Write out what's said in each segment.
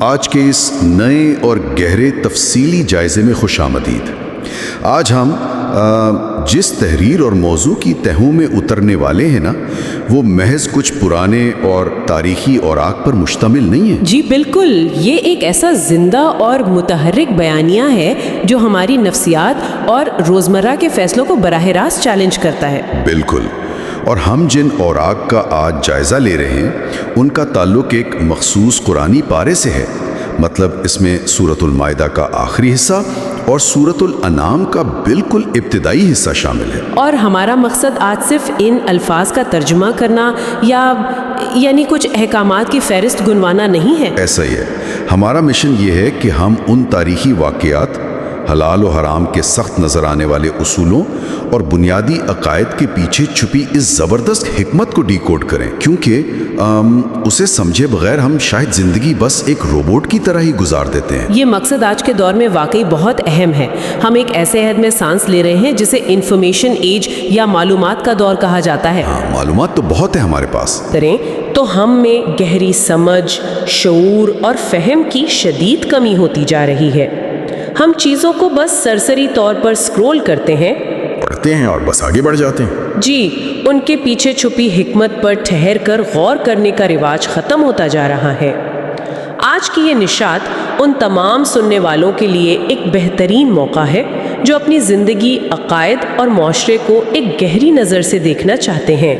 آج کے اس نئے اور گہرے تفصیلی جائزے میں خوش آمدید۔ آج ہم جس تحریر اور موضوع کی تہوں میں اترنے والے ہیں نا، وہ محض کچھ پرانے اور تاریخی اوراق پر مشتمل نہیں ہے۔ جی بالکل، یہ ایک ایسا زندہ اور متحرک بیانیہ ہے جو ہماری نفسیات اور روزمرہ کے فیصلوں کو براہ راست چیلنج کرتا ہے۔ بالکل، اور ہم جن اوراق کا آج جائزہ لے رہے ہیں ان کا تعلق ایک مخصوص قرآنی پارے سے ہے۔ مطلب اس میں سورۃ المائدہ کا آخری حصہ اور سورۃ الانعام کا بالکل ابتدائی حصہ شامل ہے۔ اور ہمارا مقصد آج صرف ان الفاظ کا ترجمہ کرنا یعنی کچھ احکامات کی فہرست گنوانا نہیں ہے۔ ایسا ہی ہے، ہمارا مشن یہ ہے کہ ہم ان تاریخی واقعات، حلال و حرام کے سخت نظر آنے والے اصولوں اور بنیادی عقائد کے پیچھے چھپی اس زبردست حکمت کو ڈی کوڈ کریں، کیونکہ اسے سمجھے بغیر ہم شاید زندگی بس ایک روبوٹ کی طرح ہی گزار دیتے ہیں۔ یہ مقصد آج کے دور میں واقعی بہت اہم ہے۔ ہم ایک ایسے عہد میں سانس لے رہے ہیں جسے انفارمیشن ایج یا معلومات کا دور کہا جاتا ہے۔ ہاں، معلومات تو بہت ہے ہمارے پاس، تو ہم میں گہری سمجھ، شعور اور فہم کی شدید کمی ہوتی جا رہی ہے۔ ہم چیزوں کو بس سرسری طور پر سکرول کرتے ہیں، پڑھتے ہیں اور بس آگے بڑھ جاتے ہیں۔ جی، ان کے پیچھے چھپی حکمت پر ٹھہر کر غور کرنے کا رواج ختم ہوتا جا رہا ہے۔ آج کی یہ نشات ان تمام سننے والوں کے لیے ایک بہترین موقع ہے جو اپنی زندگی، عقائد اور معاشرے کو ایک گہری نظر سے دیکھنا چاہتے ہیں۔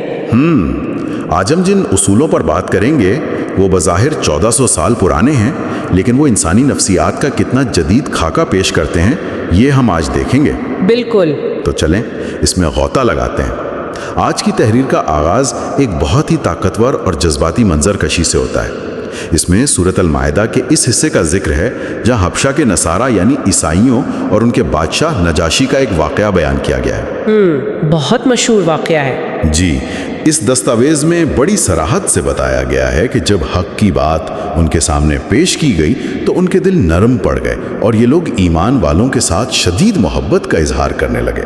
آج ہم جن اصولوں پر بات کریں گے وہ بظاہر 1400 سال پرانے ہیں، لیکن وہ انسانی نفسیات کا کتنا جدید خاکہ پیش کرتے ہیں یہ ہم آج دیکھیں گے۔ بالکل، تو چلیں اس میں غوطہ لگاتے ہیں۔ آج کی تحریر کا آغاز ایک بہت ہی طاقتور اور جذباتی منظر کشی سے ہوتا ہے۔ اس میں سورۃ المائدہ کے اس حصے کا ذکر ہے جہاں حبشہ کے نصارہ یعنی عیسائیوں اور ان کے بادشاہ نجاشی کا ایک واقعہ بیان کیا گیا ہے۔ بہت مشہور واقعہ ہے۔ جی، اس دستاویز میں بڑی صراحت سے بتایا گیا ہے کہ جب حق کی بات ان کے سامنے پیش کی گئی تو ان کے دل نرم پڑ گئے اور یہ لوگ ایمان والوں کے ساتھ شدید محبت کا اظہار کرنے لگے۔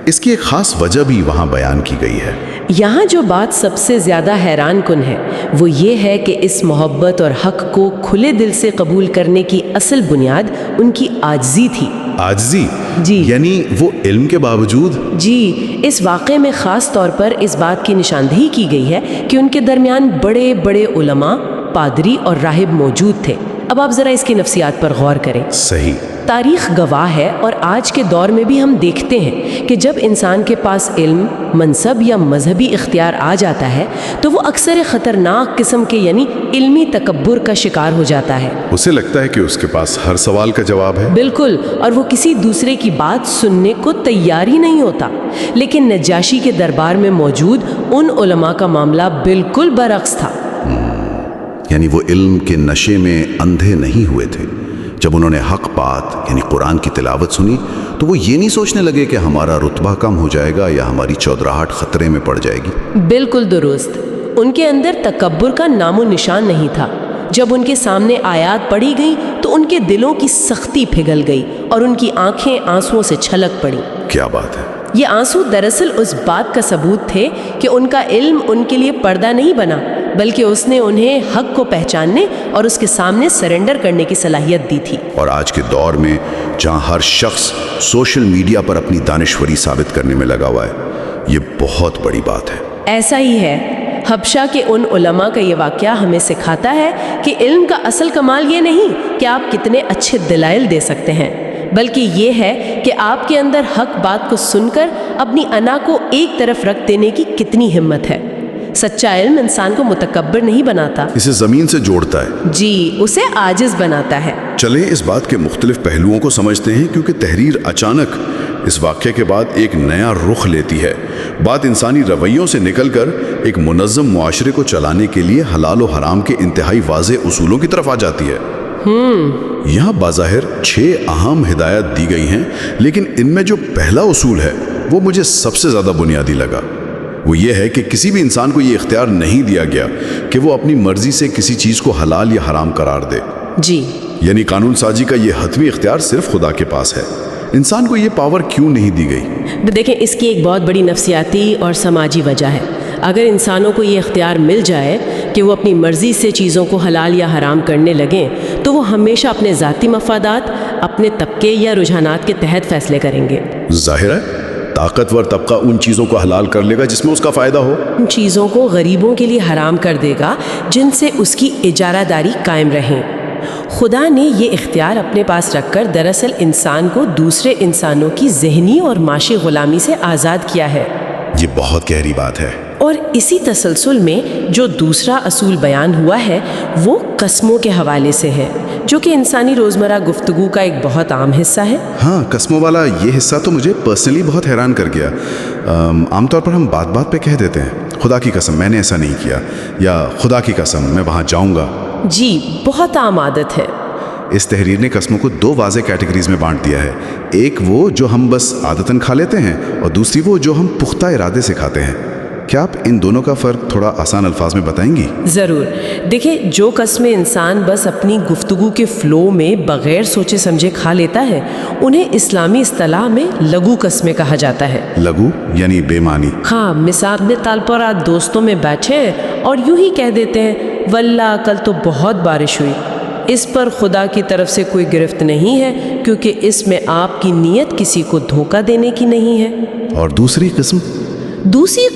اس کی ایک خاص وجہ بھی وہاں بیان کی گئی ہے۔ یہاں جو بات سب سے زیادہ حیران کن ہے وہ یہ ہے کہ اس محبت اور حق کو کھلے دل سے قبول کرنے کی اصل بنیاد ان کی عاجزی تھی۔ عاجزی؟ جی، یعنی وہ علم کے باوجود؟ جی، اس واقعے میں خاص طور پر اس بات کی نشاندہی کی گئی ہے کہ ان کے درمیان بڑے بڑے علماء، پادری اور راہب موجود تھے۔ اب آپ ذرا اس کی نفسیات پر غور کریں۔ صحیح۔ تاریخ گواہ ہے اور آج کے دور میں بھی ہم دیکھتے ہیں کہ جب انسان کے پاس علم، منصب یا مذہبی اختیار آ جاتا ہے تو وہ اکثر خطرناک قسم کے یعنی علمی تکبر کا شکار ہو جاتا ہے۔ اسے لگتا ہے کہ اس کے پاس ہر سوال کا جواب ہے۔ بالکل، اور وہ کسی دوسرے کی بات سننے کو تیار ہی نہیں ہوتا۔ لیکن نجاشی کے دربار میں موجود ان علماء کا معاملہ بالکل برعکس تھا۔ یعنی وہ علم کے نشے میں اندھے نہیں ہوئے تھے۔ جب انہوں نے حق بات یعنی قرآن کی تلاوت سنی تو وہ یہ نہیں سوچنے لگے کہ ہمارا رتبہ کم ہو جائے گا یا ہماری چودراہٹ خطرے میں پڑ جائے گی۔ بالکل درست، ان کے اندر تکبر کا نام و نشان نہیں تھا۔ جب ان کے سامنے آیات پڑھی گئیں تو ان کے دلوں کی سختی پگھل گئی اور ان کی آنکھیں آنسوؤں سے چھلک پڑیں۔ کیا بات ہے! یہ آنسو دراصل اس بات کا ثبوت تھے کہ ان کا علم ان کے لیے پردہ نہیں بنا، بلکہ اس نے انہیں حق کو پہچاننے اور اس کے سامنے سرنڈر کرنے کی صلاحیت دی تھی۔ اور آج کے دور میں جہاں ہر شخص سوشل میڈیا پر اپنی دانشوری ثابت کرنے میں لگا ہوا ہے، یہ بہت بڑی بات ہے۔ ایسا ہی ہے۔ حبشہ کے ان علماء کا یہ واقعہ ہمیں سکھاتا ہے کہ علم کا اصل کمال یہ نہیں کہ آپ کتنے اچھے دلائل دے سکتے ہیں، بلکہ یہ ہے کہ آپ کے اندر حق بات کو سن کر اپنی انا کو ایک طرف رکھ دینے کی کتنی ہمت ہے۔ سچا علم انسان کو متکبر نہیں بناتا، اسے زمین سے جوڑتا ہے۔ جی، اسے عاجز بناتا ہے۔ چلیں اس بات کے مختلف پہلوؤں کو سمجھتے ہیں، کیونکہ تحریر اچانک اس واقعے کے بعد ایک نیا رخ لیتی ہے۔ بات انسانی رویوں سے نکل کر ایک منظم معاشرے کو چلانے کے لیے حلال و حرام کے انتہائی واضح اصولوں کی طرف آ جاتی ہے۔ یہاں بظاہر 6 اہم ہدایات دی گئی ہیں، لیکن ان میں جو پہلا اصول ہے وہ مجھے سب سے زیادہ بنیادی لگا۔ وہ یہ ہے کہ کسی بھی انسان کو یہ اختیار نہیں دیا گیا کہ وہ اپنی مرضی سے کسی چیز کو حلال یا حرام قرار دے۔ جی، یعنی قانون سازی کا یہ حتمی اختیار صرف خدا کے پاس ہے۔ انسان کو یہ پاور کیوں نہیں دی گئی؟ دیکھیں، اس کی ایک بہت بڑی نفسیاتی اور سماجی وجہ ہے۔ اگر انسانوں کو یہ اختیار مل جائے کہ وہ اپنی مرضی سے چیزوں کو حلال یا حرام کرنے لگیں تو وہ ہمیشہ اپنے ذاتی مفادات، اپنے طبقے یا رجحانات کے تحت فیصلے کریں گے۔ ظاہر ہے طاقتور طبقہ ان چیزوں کو حلال کر لے گا جس میں اس کا فائدہ ہو۔ ان چیزوں کو غریبوں کے لیے حرام کر دے گا جن سے اس کی اجارہ داری قائم رہیں۔ خدا نے یہ اختیار اپنے پاس رکھ کر دراصل انسان کو دوسرے انسانوں کی ذہنی اور معاشی غلامی سے آزاد کیا ہے۔ یہ بہت گہری بات ہے۔ اور اسی تسلسل میں جو دوسرا اصول بیان ہوا ہے وہ قسموں کے حوالے سے ہے، جو کہ انسانی روزمرہ گفتگو کا ایک بہت عام حصہ ہے۔ ہاں، قسموں والا یہ حصہ تو مجھے پرسنلی بہت حیران کر گیا۔ عام طور پر ہم بات بات پہ کہہ دیتے ہیں خدا کی قسم میں نے ایسا نہیں کیا، یا خدا کی قسم میں وہاں جاؤں گا۔ جی، بہت عام عادت ہے۔ اس تحریر نے قسموں کو دو واضح کیٹیگریز میں بانٹ دیا ہے، ایک وہ جو ہم بس عادتاً کھا لیتے ہیں، اور دوسری وہ جو ہم پختہ ارادے سے کھاتے ہیں۔ کیا آپ ان دونوں کا فرق تھوڑا آسان الفاظ میں بتائیں گی؟ ضرور۔ دیکھیں، جو قسمیں انسان بس اپنی گفتگو کے فلو میں بغیر سوچے سمجھے کھا لیتا ہے انہیں اسلامی اصطلاح میں لغو قسمیں کہا جاتا ہے۔ لغو یعنی بے معنی۔ ہاں، مثال کے طور پر آپ دوستوں میں بیٹھے ہیں اور یوں ہی کہہ دیتے ہیں واللہ کل تو بہت بارش ہوئی۔ اس پر خدا کی طرف سے کوئی گرفت نہیں ہے کیونکہ اس میں آپ کی نیت کسی کو دھوکہ دینے کی نہیں ہے۔ اور دوسری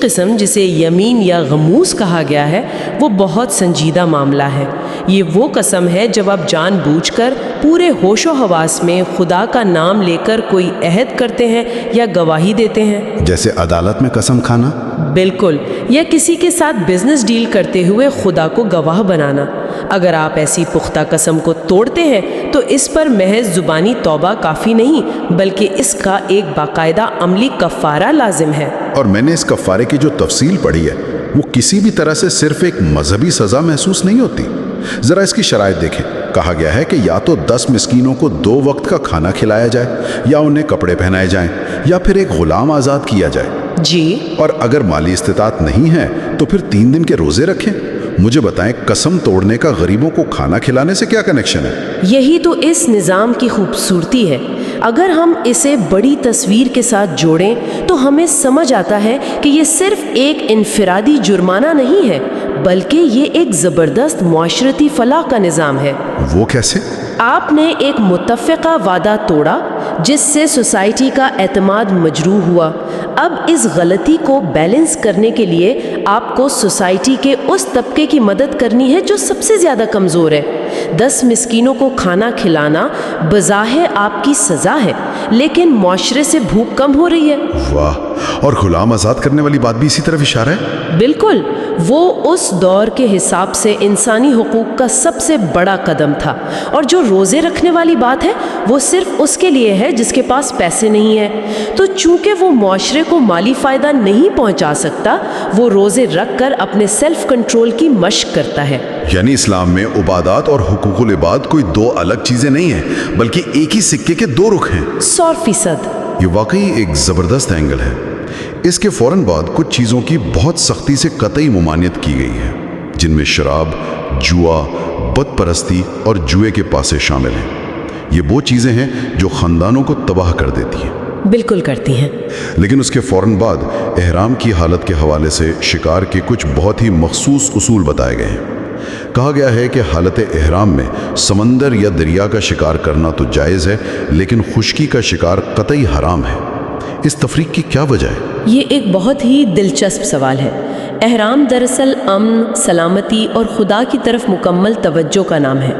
قسم جسے یمین یا غموس کہا گیا ہے وہ بہت سنجیدہ معاملہ ہے۔ یہ وہ قسم ہے جب آپ جان بوجھ کر پورے ہوش و حواس میں خدا کا نام لے کر کوئی عہد کرتے ہیں یا گواہی دیتے ہیں، جیسے عدالت میں قسم کھانا۔ بالکل، یا کسی کے ساتھ بزنس ڈیل کرتے ہوئے خدا کو گواہ بنانا۔ اگر آپ ایسی پختہ قسم کو توڑتے ہیں تو اس پر محض زبانی توبہ کافی نہیں بلکہ اس کا ایک باقاعدہ عملی کفارہ لازم ہے۔ اور میں نے اس کفارے کی جو تفصیل پڑھی ہے وہ کسی بھی طرح سے صرف ایک مذہبی سزا محسوس نہیں ہوتی۔ ذرا اس کی شرائط دیکھیں۔ کہا گیا ہے کہ یا تو 10 مسکینوں کو 2 وقت کا کھانا کھلایا جائے، یا انہیں کپڑے پہنائے جائیں، یا پھر ایک غلام آزاد کیا جائے۔ جی، اور اگر مالی استطاعت نہیں ہے تو پھر 3 دن کے روزے رکھیں۔ مجھے بتائیں قسم توڑنے کا غریبوں کو کھانا کھلانے سے کیا کنیکشن ہے؟ یہی تو اس نظام کی خوبصورتی ہے۔ اگر ہم اسے بڑی تصویر کے ساتھ جوڑیں تو ہمیں سمجھ آتا ہے کہ یہ صرف ایک انفرادی جرمانہ نہیں ہے بلکہ یہ ایک زبردست معاشرتی فلاح کا نظام ہے۔ وہ کیسے؟ آپ نے ایک متفقہ وعدہ توڑا جس سے سوسائٹی کا اعتماد مجروح ہوا۔ اب اس غلطی کو بیلنس کرنے کے لیے آپ کو سوسائٹی کے اس طبقے کی مدد کرنی ہے جو سب سے زیادہ کمزور ہے۔ 10 مسکینوں کو کھانا کھلانا بظاہر آپ کی سزا ہے لیکن معاشرے سے بھوک کم ہو رہی ہے۔ واہ، اور غلام آزاد کرنے والی بات بھی اسی طرف اشارہ ہے؟ بالکل، وہ اس دور کے حساب سے انسانی حقوق کا سب سے بڑا قدم تھا، اور جو روزے رکھنے والی بات ہے وہ صرف اس کے لیے ہے جس کے پاس پیسے نہیں ہیں۔ تو چونکہ وہ معاشرے کو مالی فائدہ نہیں پہنچا سکتا وہ روزے رکھ کر اپنے سیلف کنٹرول کی مشق کرتا ہے۔ یعنی اسلام میں عبادات اور حقوق العباد کوئی 2 الگ چیزیں نہیں ہیں بلکہ ایک ہی سکے کے 2 رخ ہیں۔ 100%۔ یہ واقعی ایک زبردست اینگل ہے۔ اس کے فوراً بعد کچھ چیزوں کی بہت سختی سے قطعی ممانعت کی گئی ہے جن میں شراب، جوا، بت پرستی اور جوئے کے پاسے شامل ہیں۔ یہ وہ چیزیں ہیں جو خاندانوں کو تباہ کر دیتی ہیں۔ بالکل کرتی ہیں۔ لیکن اس کے فوراً بعد احرام کی حالت کے حوالے سے شکار کے کچھ بہت ہی مخصوص اصول بتائے گئے ہیں۔ کہا گیا ہے کہ حالت احرام میں سمندر یا دریا کا شکار کرنا تو جائز ہے لیکن خشکی کا شکار قطعی حرام ہے۔ اس تفریق کی کیا وجہ ہے؟ یہ ایک بہت ہی دلچسپ سوال ہے۔ احرام دراصل امن، سلامتی اور خدا کی طرف مکمل توجہ کا نام ہے۔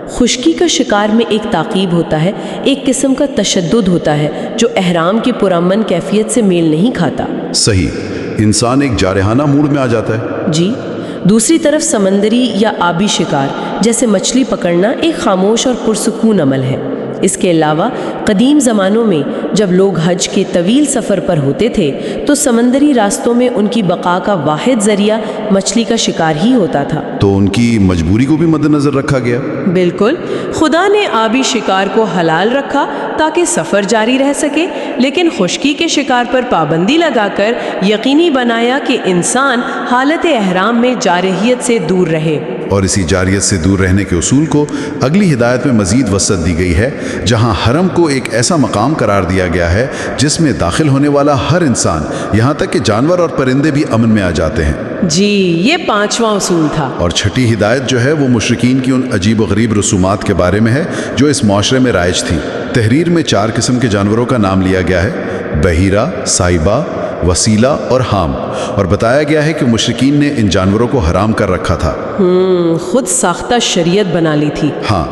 خشکی کا شکار میں ایک تعقیب ہوتا ہے، ایک قسم کا تشدد ہوتا ہے جو احرام کی پرامن کیفیت سے میل نہیں کھاتا۔ صحیح، انسان ایک جارحانہ موڈ میں آ جاتا ہے۔ جی، دوسری طرف سمندری یا آبی شکار جیسے مچھلی پکڑنا ایک خاموش اور پرسکون عمل ہے۔ اس کے علاوہ قدیم زمانوں میں جب لوگ حج کے طویل سفر پر ہوتے تھے تو سمندری راستوں میں ان کی بقا کا واحد ذریعہ مچھلی کا شکار ہی ہوتا تھا۔ تو ان کی مجبوری کو بھی مد نظر رکھا گیا۔ بالکل، خدا نے آبی شکار کو حلال رکھا تاکہ سفر جاری رہ سکے، لیکن خشکی کے شکار پر پابندی لگا کر یقینی بنایا کہ انسان حالت احرام میں جارحیت سے دور رہے۔ اور اسی جاریت سے دور رہنے کے اصول کو اگلی ہدایت میں مزید وسعت دی گئی ہے، جہاں حرم کو ایک ایسا مقام قرار دیا گیا ہے جس میں داخل ہونے والا ہر انسان، یہاں تک کہ جانور اور پرندے بھی امن میں آ جاتے ہیں۔ جی، یہ 5واں اصول تھا۔ اور چھٹی ہدایت جو ہے وہ مشرکین کی ان عجیب و غریب رسومات کے بارے میں ہے جو اس معاشرے میں رائج تھیں۔ تحریر میں 4 قسم کے جانوروں کا نام لیا گیا ہے: بحیرہ، سائبہ، وسیلہ اور حام، اور بتایا گیا ہے کہ مشرکین نے ان جانوروں کو حرام کر رکھا تھا۔ خود ساختہ شریعت بنا لی تھی۔ ہاں،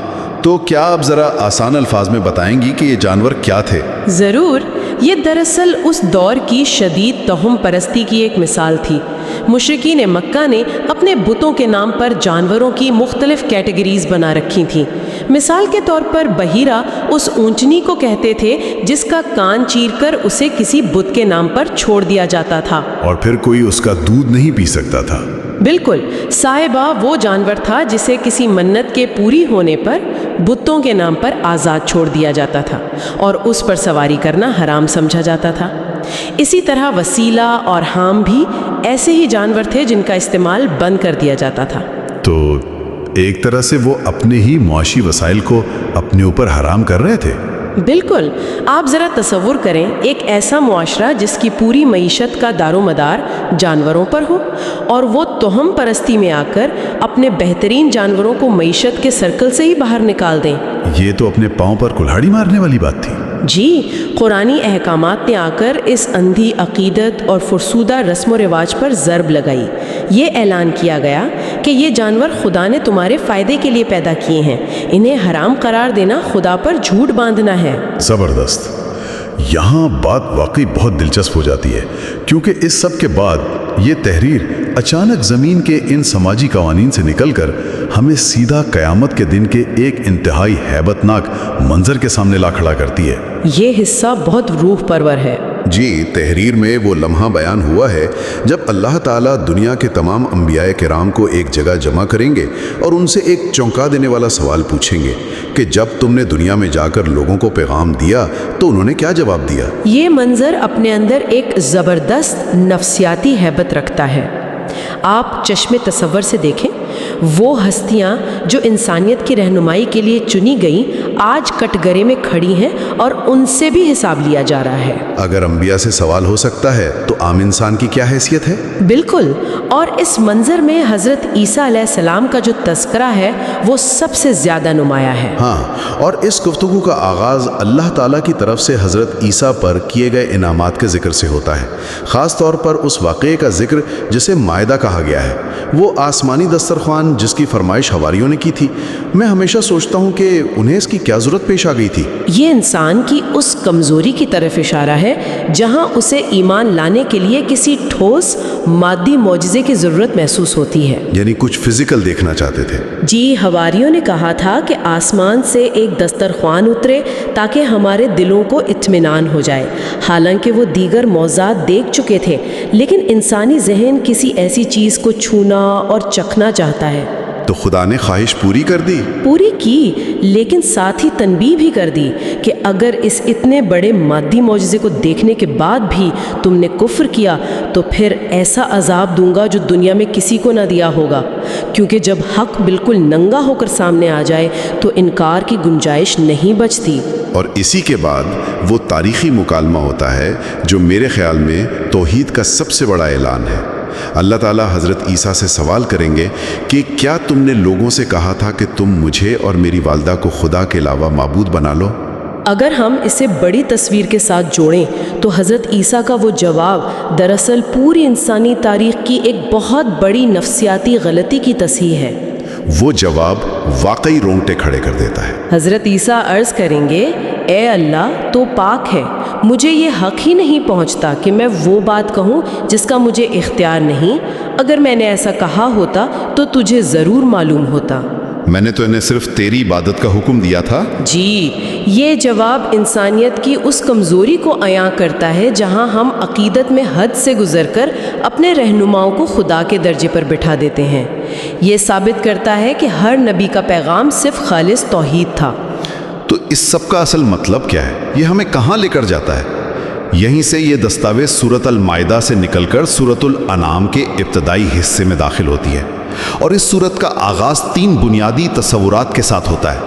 تو کیا آپ ذرا آسان الفاظ میں بتائیں گی کہ یہ جانور کیا تھے؟ ضرور، یہ دراصل اس دور کی شدید توہم پرستی کی ایک مثال تھی۔ مشرکین مکہ نے اپنے بتوں کے نام پر جانوروں کی مختلف کیٹیگریز بنا رکھی تھیں۔ مثال کے طور پر بحیرہ اس اونچنی کو کہتے تھے جس کا کان چیر کر اسے کسی بت کے نام پر چھوڑ دیا جاتا تھا، اور پھر کوئی اس کا دودھ نہیں پی سکتا تھا۔ بالکل۔ صاحبہ وہ جانور تھا جسے کسی منت کے پوری ہونے پر بتوں کے نام پر آزاد چھوڑ دیا جاتا تھا اور اس پر سواری کرنا حرام سمجھا جاتا تھا۔ اسی طرح وسیلہ اور حام بھی ایسے ہی جانور تھے جن کا استعمال بند کر دیا جاتا تھا۔ تو ایک طرح سے وہ اپنے ہی معاشی وسائل کو اپنے اوپر حرام کر رہے تھے۔ بالکل۔ آپ ذرا تصور کریں ایک ایسا معاشرہ جس کی پوری معیشت کا دار و مدار جانوروں پر ہو، اور وہ توہم پرستی میں آ کر اپنے بہترین جانوروں کو معیشت کے سرکل سے ہی باہر نکال دیں۔ یہ تو اپنے پاؤں پر کلہاڑی مارنے والی بات تھی۔ جی، قرآنی احکامات نے آ کر اس اندھی عقیدت اور فرسودہ رسم و رواج پر ضرب لگائی۔ یہ اعلان کیا گیا کہ یہ جانور خدا نے تمہارے فائدے کے لیے پیدا کیے ہیں، انہیں حرام قرار دینا خدا پر جھوٹ باندھنا ہے۔ زبردست۔ یہاں بات واقعی بہت دلچسپ ہو جاتی ہے، کیونکہ اس سب کے بعد یہ تحریر اچانک زمین کے ان سماجی قوانین سے نکل کر ہمیں سیدھا قیامت کے دن کے ایک انتہائی ہیبت ناک منظر کے سامنے لا کھڑا کرتی ہے۔ یہ حصہ بہت روح پرور ہے۔ جی، تحریر میں وہ لمحہ بیان ہوا ہے جب اللہ تعالیٰ دنیا کے تمام انبیاء کرام کو ایک جگہ جمع کریں گے اور ان سے ایک چونکا دینے والا سوال پوچھیں گے کہ جب تم نے دنیا میں جا کر لوگوں کو پیغام دیا تو انہوں نے کیا جواب دیا۔ یہ منظر اپنے اندر ایک زبردست نفسیاتی ہیبت رکھتا ہے۔ آپ چشم تصور سے دیکھیں، وہ ہستیاں جو انسانیت کی رہنمائی کے لیے چنی گئیں آج کٹگرے میں کھڑی ہیں اور ان سے بھی حساب لیا جا رہا ہے۔ اگر انبیاء سے سوال ہو سکتا ہے تو عام انسان کی کیا حیثیت ہے؟ بالکل، اور اس منظر میں حضرت عیسیٰ علیہ السلام کا جو تذکرہ ہے وہ سب سے زیادہ نمایاں ہے۔ ہاں، اور اس گفتگو کا آغاز اللہ تعالیٰ کی طرف سے حضرت عیسیٰ پر کیے گئے انعامات کے ذکر سے ہوتا ہے، خاص طور پر اس واقعے کا ذکر جسے مائدہ کہا گیا ہے، وہ آسمانی دسترخوان جس کی فرمائش حواریوں نے کی تھی۔ میں ہمیشہ سوچتا ہوں کہ انہیں اس کی کیا ضرورت پیش آ گئی تھی۔ یہ انسان کی اس کمزوری کی طرف اشارہ ہے جہاں اسے ایمان لانے کے لیے کسی ٹھوس مادی معجزے کی ضرورت محسوس ہوتی ہے۔ یعنی کچھ فزیکل دیکھنا چاہتے تھے۔ جی، حواریوں نے کہا تھا کہ آسمان سے ایک دسترخوان اترے تاکہ ہمارے دلوں کو اطمینان ہو جائے، حالانکہ وہ دیگر موضوعات دیکھ چکے تھے، لیکن انسانی ذہن کسی ایسی چیز کو چھونا اور چکھنا چاہتا ہے۔ تو خدا نے خواہش پوری کر دی؟ پوری کی، لیکن ساتھ ہی تنبیہ بھی کر دی کہ اگر اس اتنے بڑے مادی معجزے کو دیکھنے کے بعد بھی تم نے کفر کیا تو پھر ایسا عذاب دوں گا جو دنیا میں کسی کو نہ دیا ہوگا، کیونکہ جب حق بالکل ننگا ہو کر سامنے آ جائے تو انکار کی گنجائش نہیں بچتی۔ اور اسی کے بعد وہ تاریخی مکالمہ ہوتا ہے جو میرے خیال میں توحید کا سب سے بڑا اعلان ہے۔ اللہ تعالیٰ حضرت عیسیٰ سے سوال کریں گے کہ کیا تم نے لوگوں سے کہا تھا کہ تم مجھے اور میری والدہ کو خدا کے علاوہ معبود بنا لو؟ اگر ہم اسے بڑی تصویر کے ساتھ جوڑیں تو حضرت عیسیٰ کا وہ جواب دراصل پوری انسانی تاریخ کی ایک بہت بڑی نفسیاتی غلطی کی تصحیح ہے۔ وہ جواب واقعی رونگٹے کھڑے کر دیتا ہے۔ حضرت عیسیٰ عرض کریں گے، اے اللہ تو پاک ہے، مجھے یہ حق ہی نہیں پہنچتا کہ میں وہ بات کہوں جس کا مجھے اختیار نہیں۔ اگر میں نے ایسا کہا ہوتا تو تجھے ضرور معلوم ہوتا۔ میں نے تو انہیں صرف تیری عبادت کا حکم دیا تھا۔ جی، یہ جواب انسانیت کی اس کمزوری کو عیاں کرتا ہے جہاں ہم عقیدت میں حد سے گزر کر اپنے رہنماؤں کو خدا کے درجے پر بٹھا دیتے ہیں۔ یہ ثابت کرتا ہے کہ ہر نبی کا پیغام صرف خالص توحید تھا۔ تو اس سب کا اصل مطلب کیا ہے؟ یہ ہمیں کہاں لے کر جاتا ہے؟ یہیں سے یہ دستاویز سورۃ المائدہ سے نکل کر سورۃ الانعام کے ابتدائی حصے میں داخل ہوتی ہے۔ اور اس صورت کا آغاز 3 بنیادی تصورات کے ساتھ ہوتا ہے: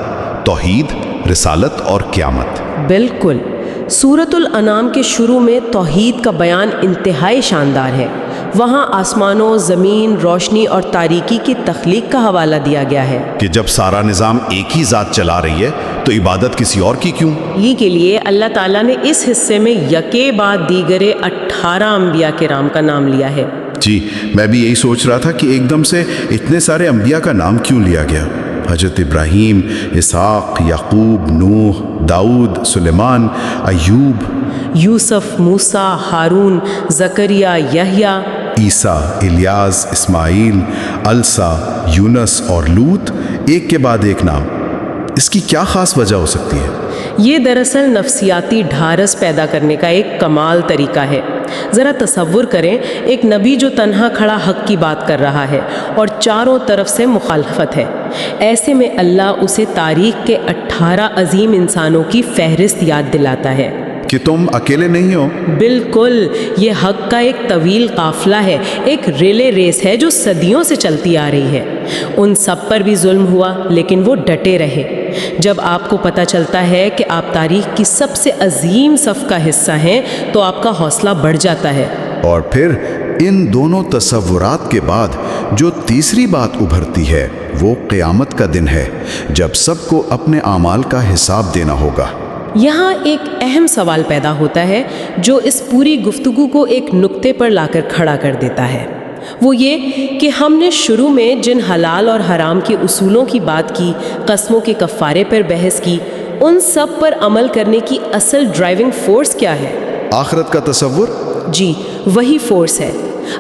توحید، رسالت اور قیامت۔ بالکل، سورۃ الانعام کے شروع میں توحید کا بیان انتہائی شاندار ہے۔ وہاں آسمانوں، زمین، روشنی اور تاریکی کی تخلیق کا حوالہ دیا گیا ہے کہ جب سارا نظام ایک ہی ذات چلا رہی ہے تو عبادت کسی اور کی کیوں؟ یہ کے لیے اللہ تعالیٰ نے اس حصے میں یکے بعد دیگرے 18 انبیاء کرام کا نام لیا ہے۔ جی، میں بھی یہی سوچ رہا تھا کہ ایک دم سے اتنے سارے انبیاء کا نام کیوں لیا گیا؟ حضرت ابراہیم، اسحاق، یعقوب، نوح، داؤد، سلیمان، ایوب، یوسف، موسیٰ، ہارون، زکریا، یحییٰ، عیسیٰ، الیاس، اسماعیل، السا، یونس اور لوط، ایک کے بعد ایک نام۔ اس کی کیا خاص وجہ ہو سکتی ہے؟ یہ دراصل نفسیاتی ڈھارس پیدا کرنے کا ایک کمال طریقہ ہے۔ ذرا تصور کریں، ایک نبی جو تنہا کھڑا حق کی بات کر رہا ہے اور چاروں طرف سے مخالفت ہے۔ ایسے میں اللہ اسے تاریخ کے 18 عظیم انسانوں کی فہرست یاد دلاتا ہے کہ تم اکیلے نہیں ہو۔ بالکل، یہ حق کا ایک طویل قافلہ ہے، ایک ریلے ریس ہے جو صدیوں سے چلتی آ رہی ہے۔ ان سب پر بھی ظلم ہوا لیکن وہ ڈٹے رہے۔ جب آپ کو پتہ چلتا ہے کہ آپ تاریخ کی سب سے عظیم صف کا حصہ ہیں تو آپ کا حوصلہ بڑھ جاتا ہے۔ اور پھر ان دونوں تصورات کے بعد جو تیسری بات ابھرتی ہے وہ قیامت کا دن ہے، جب سب کو اپنے اعمال کا حساب دینا ہوگا۔ یہاں ایک اہم سوال پیدا ہوتا ہے جو اس پوری گفتگو کو ایک نقطے پر لا کر کھڑا کر دیتا ہے۔ وہ یہ کہ ہم نے شروع میں جن حلال اور حرام کے اصولوں کی بات کی، قسموں کے کفارے پر بحث کی، ان سب پر عمل کرنے کی اصل ڈرائیونگ فورس کیا ہے؟ آخرت کا تصور؟ جی، وہی فورس ہے۔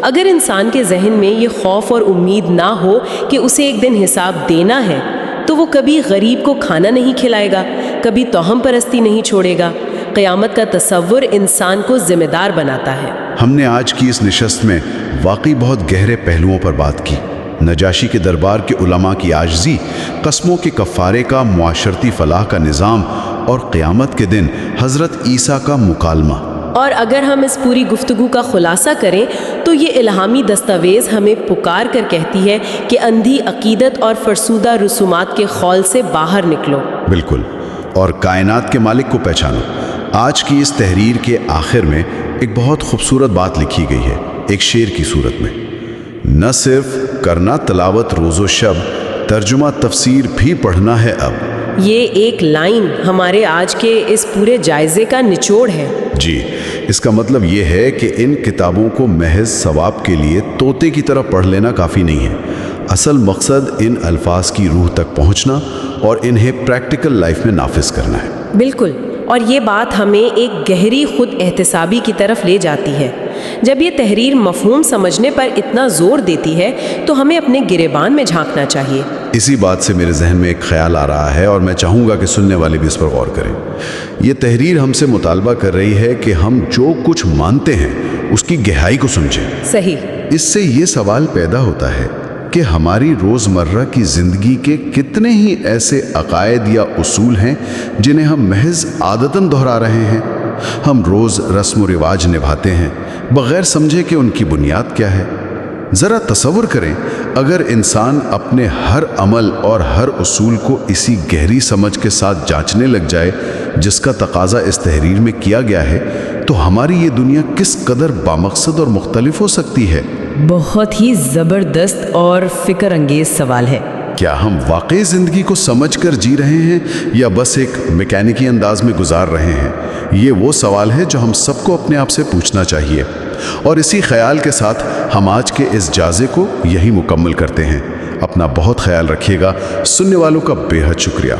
اگر انسان کے ذہن میں یہ خوف اور امید نہ ہو کہ اسے ایک دن حساب دینا ہے تو وہ کبھی غریب کو کھانا نہیں کھلائے گا، کبھی توہم پرستی نہیں چھوڑے گا۔ قیامت کا تصور انسان کو ذمہ دار بناتا ہے۔ ہم نے آج کی اس نشست میں واقعی بہت گہرے پہلوؤں پر بات کی۔ نجاشی کے دربار کے علماء کی عاجزی، قسموں کے کفارے کا معاشرتی فلاح کا نظام اور قیامت کے دن حضرت عیسیٰ کا مکالمہ۔ اور اگر ہم اس پوری گفتگو کا خلاصہ کریں تو یہ الہامی دستاویز ہمیں پکار کر کہتی ہے کہ اندھی عقیدت اور فرسودہ رسومات کے خول سے باہر نکلو۔ بالکل، اور کائنات کے مالک کو پہچانو۔ آج کی اس تحریر کے آخر میں ایک بہت خوبصورت بات لکھی گئی ہے، ایک شعر کی صورت میں: نہ صرف کرنا تلاوت روز و شب، ترجمہ تفسیر بھی پڑھنا ہے اب۔ یہ ایک لائن ہمارے آج کے اس پورے جائزے کا نچوڑ ہے۔ جی، اس کا مطلب یہ ہے کہ ان کتابوں کو محض ثواب کے لیے طوطے کی طرح پڑھ لینا کافی نہیں ہے۔ اصل مقصد ان الفاظ کی روح تک پہنچنا اور انہیں پریکٹیکل لائف میں نافذ کرنا ہے۔ بالکل، اور یہ بات ہمیں ایک گہری خود احتسابی کی طرف لے جاتی ہے۔ جب یہ تحریر مفہوم سمجھنے پر اتنا زور دیتی ہے تو ہمیں اپنے گریبان میں جھانکنا چاہیے۔ اسی بات سے میرے ذہن میں ایک خیال آ رہا ہے اور میں چاہوں گا کہ سننے والے بھی اس پر غور کریں۔ یہ تحریر ہم سے مطالبہ کر رہی ہے کہ ہم جو کچھ مانتے ہیں اس کی گہرائی کو سمجھیں۔ صحیح۔ اس سے یہ سوال پیدا ہوتا ہے کہ ہماری روزمرہ کی زندگی کے کتنے ہی ایسے عقائد یا اصول ہیں جنہیں ہم محض عادتاً دہرا رہے ہیں۔ ہم روز رسم و رواج نبھاتے ہیں بغیر سمجھے کہ ان کی بنیاد کیا ہے۔ ذرا تصور کریں، اگر انسان اپنے ہر عمل اور ہر اصول کو اسی گہری سمجھ کے ساتھ جانچنے لگ جائے جس کا تقاضا اس تحریر میں کیا گیا ہے، تو ہماری یہ دنیا کس قدر بامقصد اور مختلف ہو سکتی ہے۔ بہت ہی زبردست اور فکر انگیز سوال ہے۔ کیا ہم واقعی زندگی کو سمجھ کر جی رہے ہیں یا بس ایک میکینکی انداز میں گزار رہے ہیں؟ یہ وہ سوال ہے جو ہم سب کو اپنے آپ سے پوچھنا چاہیے۔ اور اسی خیال کے ساتھ ہم آج کے اس جازے کو یہی مکمل کرتے ہیں۔ اپنا بہت خیال رکھیے گا۔ سننے والوں کا بے حد شکریہ۔